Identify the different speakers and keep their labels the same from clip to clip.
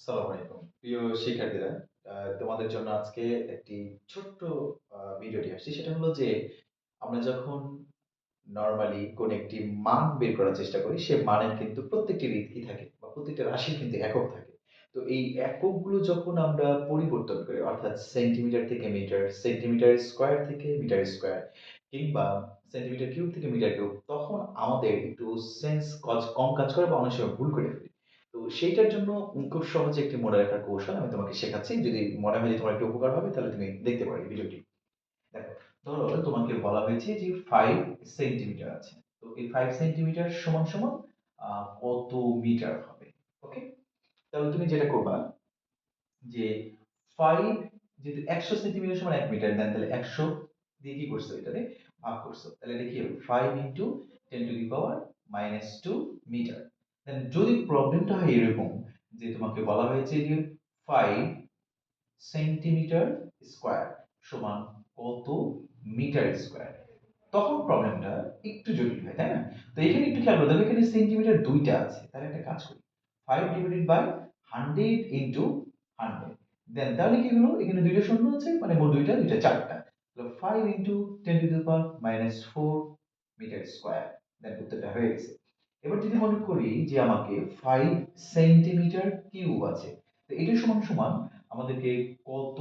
Speaker 1: আসসালামু আলাইকুম। প্রিয় শিক্ষার্থীরা, তোমাদের জন্য আজকে একটি ছোট্ট ভিডিও নিয়ে আসছি। সেটা হলো যে আমরা যখন নরমালি কোন একটি মান বের করার চেষ্টা করি, সে মানের কিন্তু প্রত্যেকটি রীতি কি থাকে বা প্রত্যেকটা রাশির কিন্তু একক থাকে। তো এই এককগুলো যখন আমরা পরিবর্তন করি অর্থাৎ সেন্টিমিটার থেকে মিটার, সেন্টিমিটার স্কয়ার থেকে মিটার স্কয়ার কিংবা সেন্টিমিটার কিউব থেকে মিটার কিউব, তখন আমাদের একটু সেন্স কম কাজ করে বা অনেক সময় ভুল করে ফেলি। তো সেইটার জন্য খুব সহজে একটি মনে রাখার কৌশল আমি তোমাকে শেখাচ্ছি। যদি মনে হয় যে তোমার একটু উপকার হবে তাহলে তুমি দেখতে পারো এই ভিডিওটি। দেখো, ধরো তোমাকে বলা হয়েছে যে 5 সেন্টিমিটার আছে। তো এই 5 সেন্টিমিটার সমান সমান কত মিটার হবে? ওকে? তাহলে তুমি যেটা করবা যে 5 যেহেতু 100 সেন্টিমিটার সমান 1 মিটার দেন তাহলে 100 দিয়ে কি করছো এটারে ভাগ করছো। তাহলে এটা কি হবে? 5 into 10 to the power -2 metre. Then যদি প্রবলেমটা হয় এরকম যে তোমাকে বলা হয়েছে যে 5 সেন্টিমিটার স্কয়ার সমান কত মিটার স্কয়ার, তখন প্রবলেমটা একটু জটিল হয়, তাই না? তো এখানে একটু খেয়াল করে দেখো, এখানে সেন্টিমিটার দুইটা আছে। তাহলে একটা কাজ করি, 5 ডিভাইডেড বাই 100 ইনটু 100, দেন তাহলে কি হলো, এখানে দুইটা শূন্য আছে মানে মোট দুইটা দুইটা চারটা। তাহলে 5 into 10 to the power -4 metre square, then উত্তরটা হয়ে গেছে। এবার যদি মনে করি যে আমাকে 5 সেন্টিমিটার কিউব আছে, তো এটা সমান সমান আমাদেরকে কত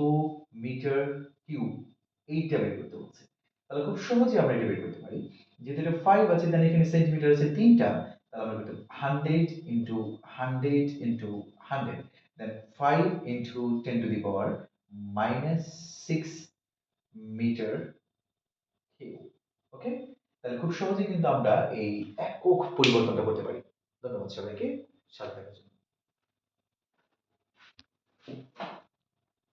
Speaker 1: মিটার কিউব এইটা বের করতে বলছে। তাহলে খুব সহজেই আমরা এটা বের করতে পারি। যেহেতু এটা 5 আছে দেন এখানে সেন্টিমিটার আছে ৩টা, তাহলে আমরা করতে 100 into 100 into 100, then 5 into 10 to the power -6 metre cube. Okay? তাহলে খুব সহজেই কিন্তু আমরা এই একক পরিবর্তনটা করতে পারি। ধন্যবাদ সবাইকে সাথে থাকার জন্য।